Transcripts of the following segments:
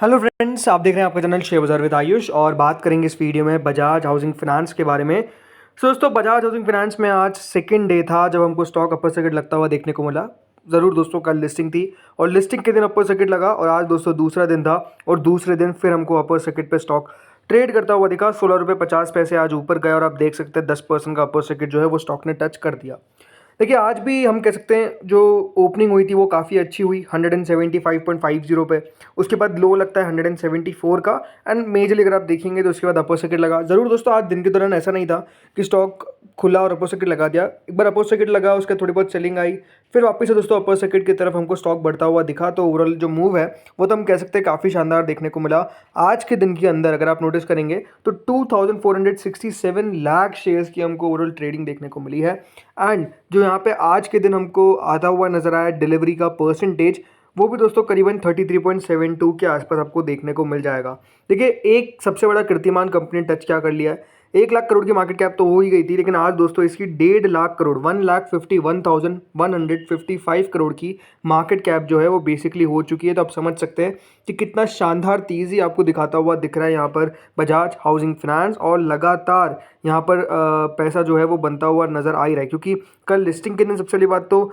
Hello friends, आप देख रहे हैं आपका चैनल शेयर बाजार विद आयुष और बात करेंगे इस वीडियो में बजाज हाउसिंग फाइनेंस के बारे में। दोस्तों, बजाज हाउसिंग फाइनेंस में आज सेकंड डे था जब हमको स्टॉक अपर सर्किट लगता हुआ देखने को मिला। ज़रूर दोस्तों, कल लिस्टिंग थी और लिस्टिंग के दिन अपर सर्किट लगा और आज दोस्तों दूसरा दिन था और दूसरे दिन फिर हमको अपर सर्किट पे स्टॉक ट्रेड करता हुआ दिखा। 16 रुपये 50 पैसे आज ऊपर गया और आप देख सकते हैं 10% का अपर सर्किट जो है वो स्टॉक ने टच कर दिया। देखिए, आज भी हम कह सकते हैं जो ओपनिंग हुई थी वो काफ़ी अच्छी हुई 175.50 पे। उसके बाद लो लगता है 174 का एंड मेजरली अगर आप देखेंगे तो उसके बाद अपर सर्किट लगा। ज़रूर दोस्तों, आज दिन के दौरान ऐसा नहीं था कि स्टॉक खुला और अपर सर्किट लगा दिया। एक बार अपर सर्किट लगा, उसके थोड़ी बहुत सेलिंग आई, फिर वापस से दोस्तों अपर सर्किट की तरफ हमको स्टॉक बढ़ता हुआ दिखा। तो ओवरऑल जो मूव है वो तो हम कह सकते हैं काफ़ी शानदार देखने को मिला। आज के दिन के अंदर अगर आप नोटिस करेंगे तो 2467 लाख शेयर्स की हमको ओवरऑल ट्रेडिंग देखने को मिली है। एंड जो यहाँ पे आज के दिन हमको आता हुआ नजर आया डिलीवरी का परसेंटेज, वो भी दोस्तों करीबन 33.72 के आसपास आपको देखने को मिल जाएगा। देखिए, एक सबसे बड़ा कीर्तिमान कंपनी ने टच क्या कर लिया है। 1 लाख करोड़ की मार्केट कैप तो हो ही गई थी, लेकिन आज दोस्तों इसकी 1.5 लाख करोड़ 1,51,155 करोड़ की मार्केट कैप जो है वो बेसिकली हो चुकी है। तो आप समझ सकते हैं कि कितना शानदार तेज़ी आपको दिखाता हुआ दिख रहा है यहाँ पर बजाज हाउसिंग फाइनेंस, और लगातार यहाँ पर पैसा जो है वो बनता हुआ नज़र आ ही रहा है। क्योंकि कल लिस्टिंग के दिन सबसे बड़ी बात तो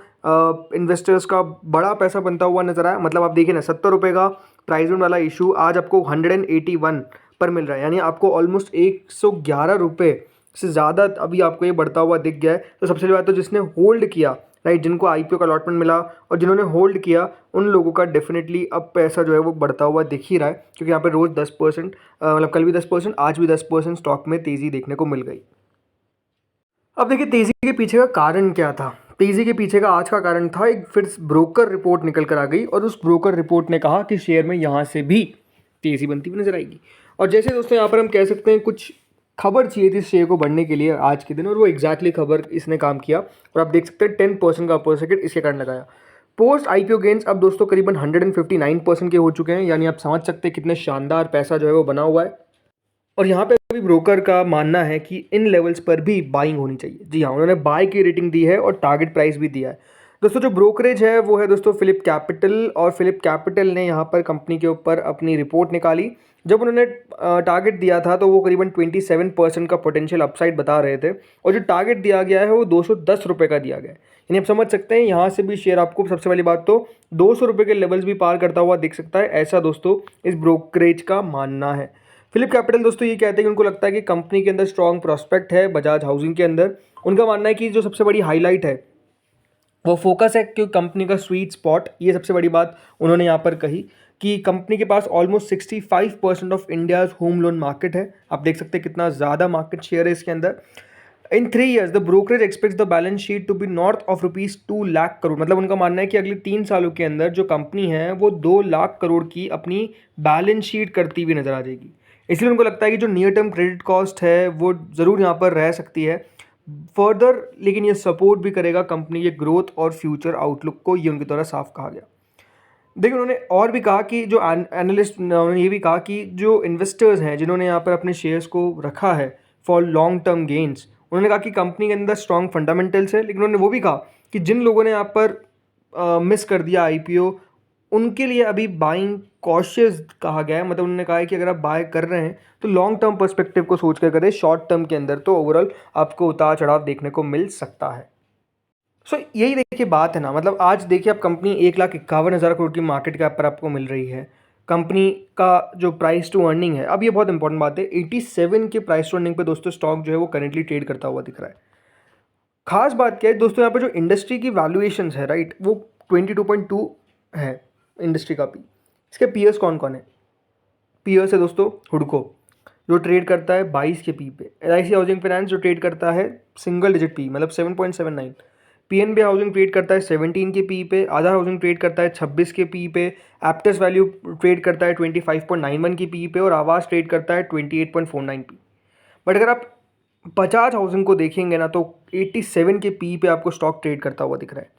इन्वेस्टर्स का बड़ा पैसा बनता हुआ नजर आया। मतलब आप देखिए ना, 70 रुपये का प्राइस वाला इशू आज आपको 181 पर मिल रहा है, यानी आपको ऑलमोस्ट 111 रुपये से ज़्यादा अभी आपको ये बढ़ता हुआ दिख गया है। तो सबसे बड़ी बात तो जिसने होल्ड किया, राइट, जिनको आईपीओ का अलॉटमेंट मिला और जिन्होंने होल्ड किया, उन लोगों का डेफिनेटली अब पैसा जो है वो बढ़ता हुआ दिख ही रहा है। क्योंकि यहाँ पे रोज़ 10%, मतलब कल भी 10%, आज भी 10% स्टॉक में तेज़ी देखने को मिल गई। अब देखिए, तेज़ी के पीछे का कारण क्या था। तेज़ी के पीछे का आज का कारण था, एक फिर ब्रोकर रिपोर्ट निकल कर आ गई और उस ब्रोकर रिपोर्ट ने कहा कि शेयर में यहाँ से भी तेज़ी बनती हुई नजर आएगी। और जैसे दोस्तों यहाँ पर हम कह सकते हैं कुछ खबर चाहिए थी शेयर को बढ़ने के लिए आज के दिन, और वो एग्जैक्टली खबर इसने काम किया। और आप देख सकते हैं 10% का अपर सर्किट इसके कारण लगाया। पोस्ट आईपीओ गेंस अब दोस्तों करीबन 159% के हो चुके हैं, यानी आप समझ सकते हैं कितने शानदार पैसा जो है वो बना हुआ है। और यहाँ पे अभी ब्रोकर का मानना है कि इन लेवल्स पर भी बाइंग होनी चाहिए। जी हाँ, उन्होंने बाय की रेटिंग दी है और टारगेट प्राइस भी दिया है। दोस्तों, जो ब्रोकरेज है वो है दोस्तों फिलिप कैपिटल, और फिलिप कैपिटल ने यहाँ पर कंपनी के ऊपर अपनी रिपोर्ट निकाली। जब उन्होंने टारगेट दिया था तो वो करीबन 27% का पोटेंशियल अपसाइड बता रहे थे, और जो टारगेट दिया गया है वो 210 रुपये का दिया गया है। यानी आप समझ सकते हैं यहाँ से भी शेयर आपको सबसे पहली बात तो 200 रुपये के लेवल्स भी पार करता हुआ दिख सकता है, ऐसा दोस्तों इस ब्रोकरेज का मानना है। फिलिप कैपिटल दोस्तों ये कहते हैं कि उनको लगता है कि कंपनी के अंदर स्ट्रॉन्ग प्रॉस्पेक्ट है बजाज हाउसिंग के अंदर। उनका मानना है कि जो सबसे बड़ी हाईलाइट है वो फोकस है कि कंपनी का स्वीट स्पॉट, ये सबसे बड़ी बात उन्होंने यहाँ पर कही कि कंपनी के पास almost 65% of India's home loan market है। आप देख सकते हैं कितना ज़्यादा मार्केट शेयर है इसके अंदर। In 3 years the brokerage expects the balance sheet to be north of ₹2 lakh crore. मतलब उनका मानना है कि अगले 3 सालों के अंदर जो कंपनी है वो 2 लाख करोड़ की अपनी बैलेंस शीट करती हुई नजर आ जाएगी। इसलिए उनको लगता है कि जो नियर टर्म क्रेडिट कॉस्ट है वो ज़रूर यहाँ पर रह सकती है फर्दर, लेकिन ये सपोर्ट भी करेगा कंपनी के ग्रोथ और फ्यूचर आउटलुक को, ये उनके द्वारा साफ कहा गया। देखिए, उन्होंने और भी कहा कि जो एनालिस्ट, उन्होंने ये भी कहा कि जो इन्वेस्टर्स हैं जिन्होंने यहाँ पर अपने शेयर्स को रखा है फॉर लॉन्ग टर्म गेन्स, उन्होंने कहा कि कंपनी के अंदर स्ट्रॉन्ग फंडामेंटल्स है। लेकिन उन्होंने वो भी कहा कि जिन लोगों ने यहाँ पर मिस कर दिया आईपीओ, उनके लिए अभी बाइंग कॉशियस कहा गया है। मतलब उन्होंने कहा है कि अगर आप बाय कर रहे हैं तो लॉन्ग टर्म पर्सपेक्टिव को सोच कर करें, शॉर्ट टर्म के अंदर तो ओवरऑल आपको उतार चढ़ाव देखने को मिल सकता है। सो यही देखिए बात है ना। मतलब आज देखिए, आप कंपनी 1,51,000 करोड़ की मार्केट कैप पर आपको मिल रही है। कंपनी का जो प्राइस टू अर्निंग है, अब ये बहुत इंपॉर्टेंट बात है, 87 के प्राइस टू अर्निंग पे दोस्तों स्टॉक जो है वो करेंटली ट्रेड करता हुआ दिख रहा है। खास बात क्या है दोस्तों, यहाँ पर जो इंडस्ट्री की वैल्यूएशंस है, राइट, वो 22.2 है इंडस्ट्री का पी। इसके पीयर्स कौन कौन है? पीयर्स है दोस्तों हुडको, जो ट्रेड करता है 22 के पी पे। एलआईसी हाउसिंग फाइनेंस जो ट्रेड करता है सिंगल डिजिट पी, मतलब 7.79। पीएनबी हाउसिंग ट्रेड करता है 17 के पी पे। आधार हाउसिंग ट्रेड करता है 26 के पी पे। एप्टस वैल्यू ट्रेड करता है 25.91 की पी पे, और आवास ट्रेड करता है 28.49 पी। बट अगर आप बजाज हाउसिंग को देखेंगे ना तो 87 के पी पे आपको स्टॉक ट्रेड करता हुआ दिख रहा है।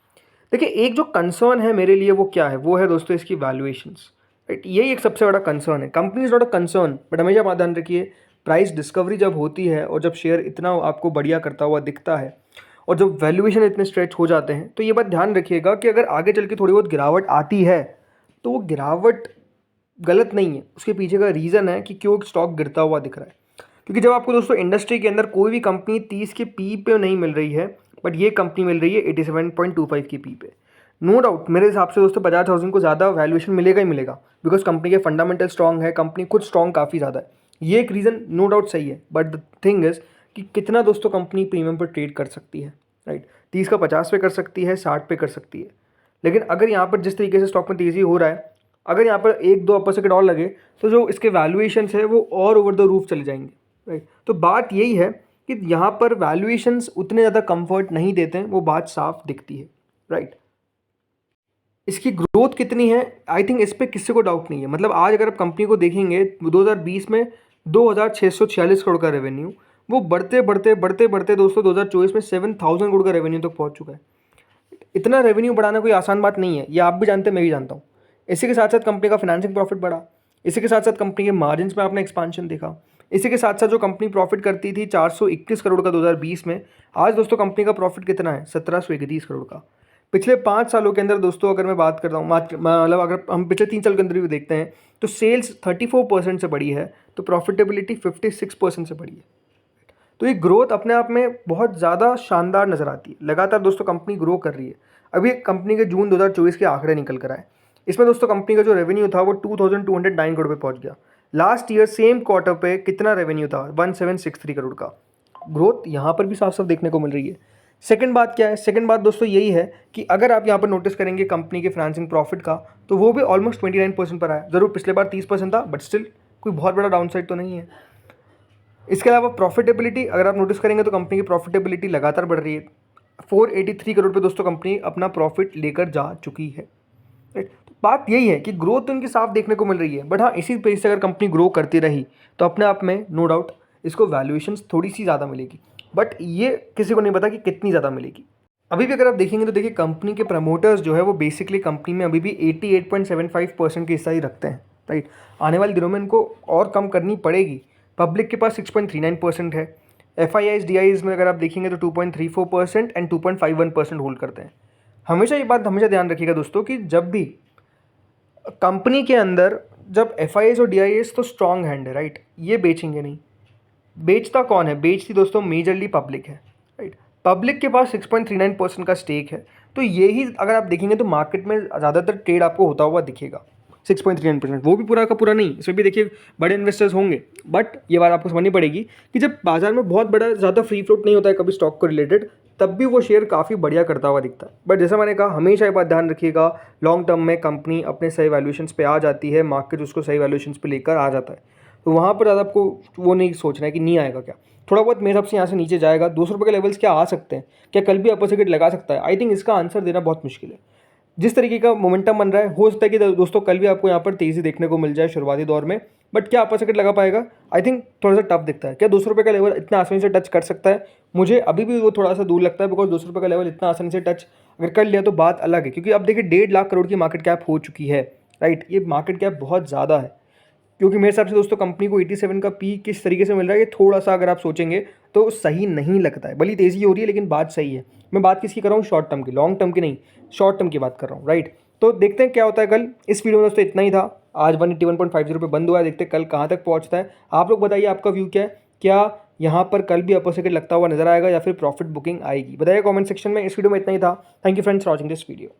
देखिए, एक जो कंसर्न है मेरे लिए वो क्या है, वो है दोस्तों इसकी वैल्यूएशंस, राइट। यही एक सबसे बड़ा कंसर्न है। Company is not a concern, but हमेशा बात ध्यान रखिए, प्राइस डिस्कवरी जब होती है और जब शेयर इतना आपको बढ़िया करता हुआ दिखता है और जब वैल्यूएशन इतने स्ट्रेच हो जाते हैं, तो ये बात ध्यान रखिएगा कि अगर आगे चल के थोड़ी बहुत गिरावट आती है तो वो गिरावट गलत नहीं है, उसके पीछे का रीज़न है कि क्यों स्टॉक गिरता हुआ दिख रहा है। क्योंकि जब आपको दोस्तों इंडस्ट्री के अंदर कोई भी कंपनी 30 के पी पे नहीं मिल रही है, बट ये कंपनी मिल रही है 87.25 की पी पे, नो डाउट मेरे हिसाब से दोस्तों बजाज हाउसिंग को ज़्यादा वैल्यूएशन मिलेगा ही मिलेगा, बिकॉज कंपनी के फंडामेंटल स्ट्रॉन्ग है, कंपनी खुद स्ट्रॉन्ग काफ़ी ज़्यादा है, ये एक रीज़न नो डाउट सही है। बट द थिंग इज़ कि कितना दोस्तों कंपनी प्रीमियम पर ट्रेड कर सकती है, राइट। 30 का 50 पे कर सकती है, 60 पे कर सकती है, लेकिन अगर यहाँ पर जिस तरीके से स्टॉक में तेज़ी हो रहा है, अगर यहाँ पर एक दो अपर सेकंड और लगे तो जो इसके वैल्यूएशंस है वो और ओवर द रूफ चले जाएंगे, राइट। तो बात यही है कि यहाँ पर वैल्यूएशंस उतने ज़्यादा कंफर्ट नहीं देते हैं, वो बात साफ दिखती है, राइट। इसकी ग्रोथ कितनी है, आई थिंक इस पर किसी को डाउट नहीं है। मतलब आज अगर आप कंपनी को देखेंगे 2020 में 2646 करोड़ का रेवेन्यू, वो बढ़ते बढ़ते बढ़ते बढ़ते दोस्तों 2024 में 7000 करोड़ का रेवेन्यू तक पहुंच चुका है। इतना रेवेन्यू बढ़ाना कोई आसान बात नहीं है, ये आप भी जानते हैं, मैं भी जानता हूँ। इसी के साथ साथ कंपनी का फाइनेंसिंग प्रॉफिट बढ़ा, इसी के साथ साथ कंपनी के मार्जिन्स में आपने एक्सपांशन देखा, इसी के साथ साथ जो कंपनी प्रॉफिट करती थी 421 करोड़ का 2020 में, आज दोस्तों कंपनी का प्रॉफिट कितना है, 1731 करोड़ का। पिछले 5 सालों के अंदर दोस्तों अगर मैं बात करता हूँ, मतलब अगर हम पिछले 3 साल के अंदर भी देखते हैं तो सेल्स 34% से बढ़ी है, तो प्रॉफिटेबिलिटी 56% से बढ़ी है। तो ये ग्रोथ अपने आप में बहुत ज़्यादा शानदार नज़र आती है। लगातार दोस्तों कंपनी ग्रो कर रही है। अभी कंपनी के जून 2024 के आंकड़े निकल कर आए, इसमें दोस्तों कंपनी का जो रेवेन्यू था वो 2209 करोड़ पे पहुंच गया। लास्ट ईयर सेम क्वार्टर पे कितना रेवेन्यू था, 1763 करोड़ का। ग्रोथ यहाँ पर भी साफ साफ देखने को मिल रही है। सेकंड बात क्या है, सेकंड बात दोस्तों यही है कि अगर आप यहाँ पर नोटिस करेंगे कंपनी के फाइनेंसिंग प्रॉफिट का, तो वो भी ऑलमोस्ट 29% पर आया। ज़रूर पिछले बार 30% था, बट स्टिल कोई बहुत बड़ा डाउन साइड तो नहीं है। इसके अलावा प्रॉफिटेबिलिटी अगर आप नोटिस करेंगे तो कंपनी की प्रॉफिटेबिलिटी लगातार बढ़ रही है। 483 करोड़ पे दोस्तों कंपनी अपना प्रॉफिट लेकर जा चुकी है, राइट। तो बात यही है कि ग्रोथ तो इनकी साफ देखने को मिल रही है, बट हाँ इसी पेस से अगर कंपनी ग्रो करती रही तो अपने आप में नो डाउट इसको वैल्यूएशंस थोड़ी सी ज़्यादा मिलेगी, बट ये किसी को नहीं पता कि कितनी ज़्यादा मिलेगी। अभी भी अगर आप देखेंगे तो देखिए कंपनी के प्रमोटर्स जो है वो बेसिकली कंपनी में अभी भी 88.75% की हिस्सा ही रखते हैं, राइट। आने वाले दिनों में इनको और कम करनी पड़ेगी। पब्लिक के पास 6.39% है। FIIs DIs में अगर आप देखेंगे तो 2.34% एंड 2.51% होल्ड करते हैं। हमेशा ये बात हमेशा ध्यान रखिएगा दोस्तों कि जब भी कंपनी के अंदर जब FIIs और DIs तो स्ट्रॉन्ग हैंड है, राइट, ये बेचेंगे नहीं। बेचता कौन है, बेचती दोस्तों मेजरली पब्लिक है, राइट। पब्लिक के पास 6.39% का स्टेक है, तो यही अगर आप देखेंगे तो मार्केट में ज़्यादातर ट्रेड आपको होता हुआ दिखेगा। 6.39%, वो भी पूरा का पूरा नहीं, इसमें भी देखिए बड़े इन्वेस्टर्स होंगे, बट ये बात आपको समझनी पड़ेगी कि जब बाजार में बहुत बड़ा ज़्यादा फ्री फ्लोट नहीं होता है कभी स्टॉक को रिलेटेड, तब भी वो शेयर काफ़ी बढ़िया करता हुआ दिखता है। बट जैसा मैंने कहा, हमेशा ये बात ध्यान रखिएगा, लॉन्ग टर्म में कंपनी अपने सही वैल्यूएशंस पे आ जाती है, मार्केट उसको सही वैल्यूएशंस पे लेकर आ जाता है, तो वहाँ पर ज़्यादा आपको वो नहीं सोचना है कि नहीं आएगा क्या। थोड़ा बहुत मेरे हिसाब से यहाँ से नीचे जाएगा, 200 रुपये के लेवल्स क्या आ सकते हैं, क्या कल भी अपर सर्किट लगा सकता है, आई थिंक इसका आंसर देना बहुत मुश्किल है। जिस तरीके का मोमेंटम बन रहा है, हो सकता है कि दोस्तों कल भी आपको यहाँ पर तेज़ी देखने को मिल जाए शुरुआती दौर में, बट क्या अपर सर्किट लगा पाएगा, आई थिंक थोड़ा सा टफ दिखता है। क्या 200 रुपये का लेवल इतना आसानी से टच कर सकता है, मुझे अभी भी वो थोड़ा सा दूर लगता है, बिकॉज 200 रुपये का लेवल इतना आसानी से टच अगर कर लिया तो बात अलग है। क्योंकि अब देखिए 1.5 लाख करोड़ की मार्केट कैप हो चुकी है, राइट, ये मार्केट कैप बहुत ज़्यादा है। क्योंकि मेरे हिसाब से दोस्तों कंपनी को 87 का पी किस तरीके से मिल रहा है, ये थोड़ा सा अगर आप सोचेंगे तो सही नहीं लगता है। भली तेज़ी हो रही है लेकिन बात सही है। मैं बात किसकी कर रहा हूँ, शॉर्ट टर्म की, लॉन्ग टर्म की नहीं, शॉर्ट टर्म की बात कर रहा हूँ, राइट। तो देखते हैं क्या होता है कल। इस वीडियो में दोस्तों इतना ही था। आज 181.50 पे बंद हुआ है, देखते हैं कल कहाँ तक पहुँचता है। आप लोग बताइए आपका व्यू क्या है, क्या यहाँ पर कल भी अपर सर्किट लगता हुआ नजर आएगा या फिर प्रॉफिट बुकिंग आएगी, बताइए कॉमेंट सेक्शन में। इस वीडियो में इतना ही था। Thank you friends for watching this video.